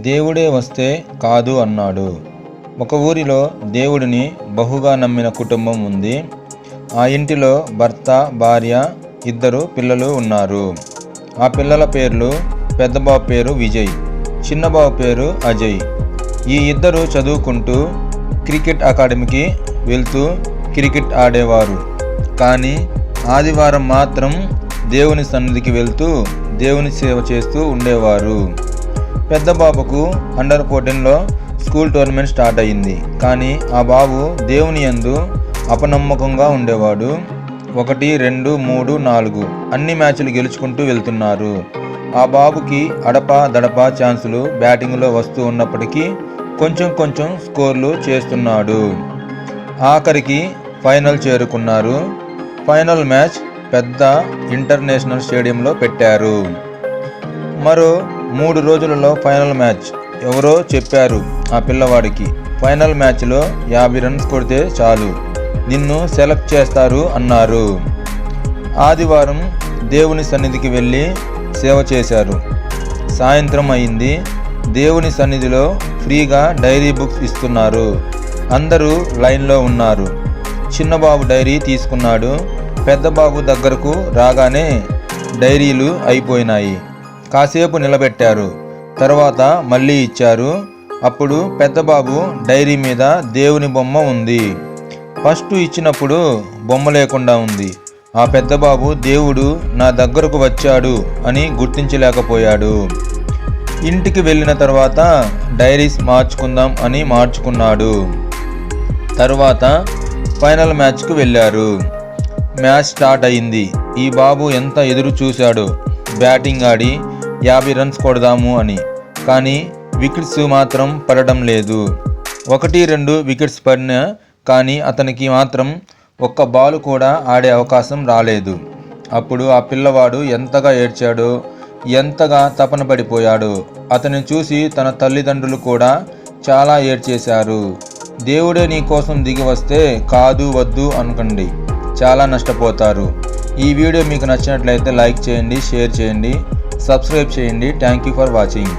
దేవుడే వస్తే కాదు అన్నాడు. ఒక ఊరిలో దేవుడిని బహుగా నమ్మిన కుటుంబం ఉంది. ఆ ఇంటిలో భర్త, భార్య, 2 పిల్లలు ఉన్నారు. ఆ పిల్లల పేర్లు పెద్దబాబు పేరు విజయ్, చిన్నబాబు పేరు అజయ్. ఈ 2 చదువుకుంటూ క్రికెట్ అకాడమీకి వెళ్తూ క్రికెట్ ఆడేవారు. కానీ ఆదివారం మాత్రం దేవుని సన్నిధికి వెళ్తూ దేవుని సేవ చేస్తూ ఉండేవారు. పెద్ద బాబుకు అండర్ 14లో స్కూల్ టోర్నమెంట్ స్టార్ట్ అయింది. కానీ ఆ బాబు దేవుని యందు అపనమ్మకంగా ఉండేవాడు. 1, 2, 3, 4 అన్ని మ్యాచ్లు గెలుచుకుంటూ వెళ్తున్నారు. ఆ బాబుకి అడపా దడపా ఛాన్సులు బ్యాటింగ్లో వస్తూ ఉన్నప్పటికీ కొంచెం స్కోర్లు చేస్తున్నాడు. ఆఖరికి ఫైనల్ చేరుకున్నారు. ఫైనల్ మ్యాచ్ పెద్ద ఇంటర్నేషనల్ స్టేడియంలో పెట్టారు. మరో 3 రోజులలో ఫైనల్ మ్యాచ్. ఎవరో చెప్పారు ఆ పిల్లవాడికి, ఫైనల్ మ్యాచ్లో 50 రన్స్ కొడితే చాలు, నిన్ను సెలెక్ట్ చేస్తారు అన్నారు. ఆదివారం దేవుని సన్నిధికి వెళ్ళి సేవ చేశారు. సాయంత్రం అయింది. దేవుని సన్నిధిలో ఫ్రీగా డైరీ బుక్స్ ఇస్తున్నారు. అందరూ లైన్లో ఉన్నారు. చిన్నబాబు డైరీ తీసుకున్నాడు. పెద్దబాబు దగ్గరకు రాగానే డైరీలు అయిపోయినాయి. కాసేపు నిలబెట్టారు. తర్వాత మళ్ళీ ఇచ్చారు. అప్పుడు పెద్దబాబు డైరీ మీద దేవుని బొమ్మ ఉంది. ఫస్ట్ ఇచ్చినప్పుడు బొమ్మ లేకుండా ఉంది. ఆ పెద్దబాబు దేవుడు నా దగ్గరకు వచ్చాడు అని గుర్తించలేకపోయాడు. ఇంటికి వెళ్ళిన తర్వాత డైరీస్ మార్చుకుందాం అని మార్చుకున్నాడు. తర్వాత ఫైనల్ మ్యాచ్కు వెళ్ళారు. మ్యాచ్ స్టార్ట్ అయింది. ఈ బాబు ఎంత ఎదురు చూశాడో బ్యాటింగ్ ఆడి 50 రన్స్ కొడదాము అని. కానీ వికెట్స్ మాత్రం పడడం లేదు. 1, 2 వికెట్స్ పడినా కానీ అతనికి మాత్రం ఒక్క బాల్ కూడా ఆడే అవకాశం రాలేదు. అప్పుడు ఆ పిల్లవాడు ఎంతగా ఏడ్చాడో, ఎంతగా తపన పడిపోయాడో. అతన్ని చూసి తన తల్లిదండ్రులు కూడా చాలా ఏడ్చేశారు. దేవుడే నీ కోసం దిగి వస్తే కాదు వద్దు అనకండి, చాలా నష్టపోతారు. ఈ వీడియో మీకు నచ్చినట్లయితే లైక్ చేయండి, షేర్ చేయండి, సబ్స్క్రైబ్ చేయండి. Thank you for watching.